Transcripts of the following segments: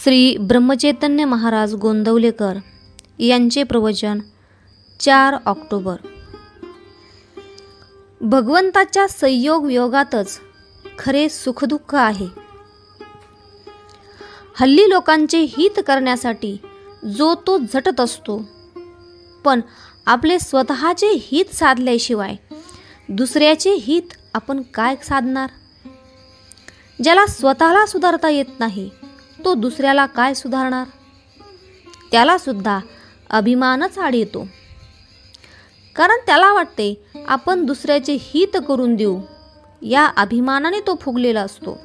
श्री ब्रह्मचैतन्य महाराज गोंदवलेकर यांचे प्रवचन 4 ऑक्टोबर. भगवंताच्या संयोग वियोगातच खरे सुखदुःख आहे. हल्ली लोकांचे हित करण्यासाठी जो तो झटत असतो, पण आपले स्वतःचे हित साधल्याशिवाय दुसऱ्याचे हित आपण काय साधणार? ज्याला स्वतःला सुधारता येत नाही तो दुसऱ्याला काय सुधारणार? त्याला सुद्धा अभिमानच आड येतो, कारण त्याला वाटते आपण दुसऱ्याचे हित करून देऊ या अभिमानाने तो फुगलेला असतो.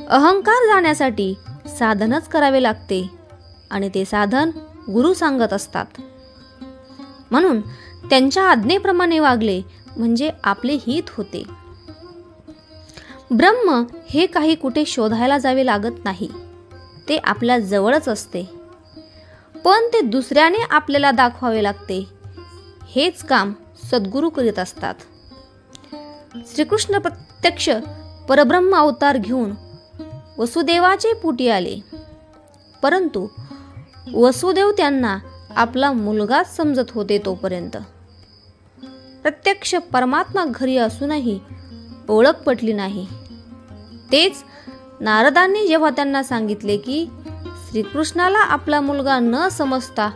अहंकार जाण्यासाठी साधनच करावे लागते आणि ते साधन गुरु सांगत असतात. म्हणून त्यांच्या आज्ञेप्रमाणे वागले म्हणजे आपले हित होते. ब्रह्म हे काही कुठे शोधायला जावे लागत नाही, ते आपल्या जवळच असते. पण ते दुसऱ्याने आपल्याला दाखवावे लागते. हेच काम सद्गुरू करीत असतात. श्रीकृष्ण प्रत्यक्ष परब्रह्म अवतार घेऊन वसुदेवाचे पोटी आले, परंतु वसुदेव त्यांना आपला मुलगाच समजत होते. तोपर्यंत प्रत्यक्ष परमात्मा घरी असूनही ओळख पटली नाही. तेच नारदांनी जेव्हा त्यांना सांगितले की श्रीकृष्णाला आपला मुलगा न समजता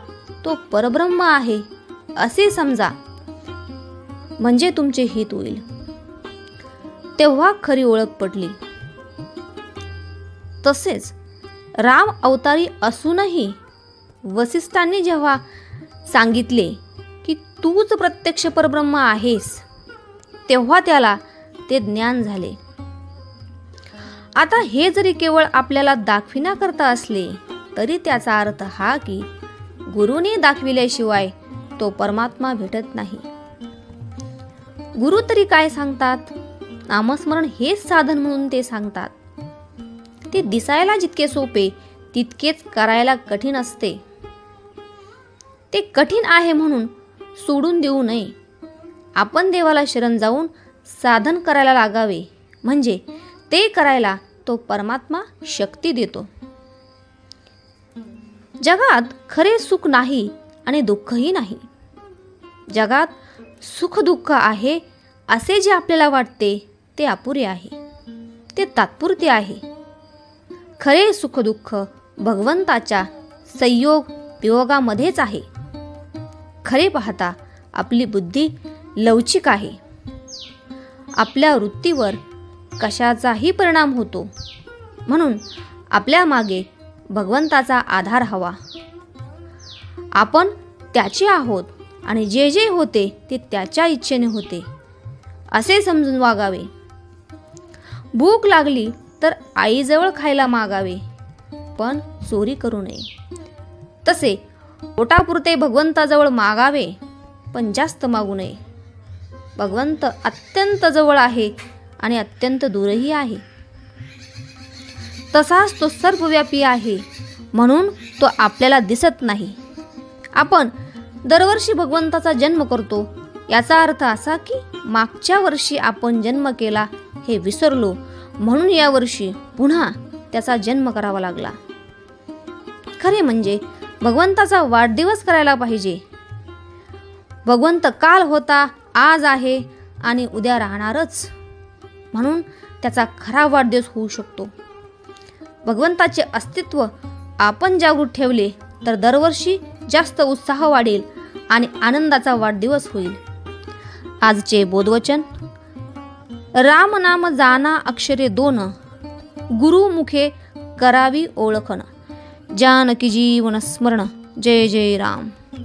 तो परब्रह्म आहे असे समजा, म्हणजे तुमचे हित होईल, तेव्हा खरी ओळख पटली. तसेच राम अवतारी असूनही वसिष्ठांनी जेव्हा सांगितले की तूच प्रत्यक्ष परब्रह्म आहेस, तेव्हा त्याला ते ज्ञान झाले. आता हे जरी केवळ आपल्याला दाखविण्याकरता असले तरी त्याचा अर्थ हा की गुरुने दाखविल्याशिवाय तो परमात्मा भेटत नाही. गुरु तरी काय सांगतात? नामस्मरण हेच साधन म्हणून ते सांगतात. ते दिसायला जितके सोपे तितकेच करायला कठीण असते. ते कठीण आहे म्हणून सोडून देऊ नये. आपण देवाला शरण जाऊन साधन करायला लागावे, म्हणजे ते करायला तो परमात्मा शक्ती देतो. जगात खरे सुख नाही आणि दुःखही नाही. जगात सुख दुःख आहे असे जे आपल्याला वाटते ते अपुरे आहे, ते तात्पुरते आहे. खरे सुख दुःख भगवंताच्या संयोग वियोगामध्येच आहे. खरे पाहता आपली बुद्धी लवचिक आहे. आपल्या वृत्तीवर कशाचाही परिणाम होतो, म्हणून आपल्या मागे भगवंताचा आधार हवा. आपण त्याचे आहोत आणि जे जे होते ते त्याच्या इच्छेने होते असे समजून वागावे. भूक लागली तर आईजवळ खायला मागावे, पण चोरी करू नये. तसे पोटापुरते भगवंताजवळ मागावे, पण जास्त मागू नये. भगवंत अत्यंत जवळ आहे आणि अत्यंत दूरही आहे. तसाच तो सर्वव्यापी आहे, म्हणून तो आपल्याला दिसत नाही. आपण दरवर्षी भगवंताचा जन्म करतो, याचा अर्थ असा की मागच्या वर्षी आपण जन्म केला हे विसरलो, म्हणून या वर्षी पुन्हा त्याचा जन्म करावा लागला. खरे म्हणजे भगवंताचा वाढदिवस करायला पाहिजे. भगवंत काल होता, आज आहे आणि उद्या राहणारच, म्हणून त्याचा खरा वाढदिवस होऊ शकतो. भगवंताचे अस्तित्व आपण जागृत ठेवले तर दरवर्षी जास्त उत्साह वाढेल आणि आनंदाचा वाढदिवस होईल. आजचे बोधवचन: राम नाम जाना अक्षरे 2, गुरु मुखे करावी ओळखन, जानकी जीवन स्मरण. जय जय राम.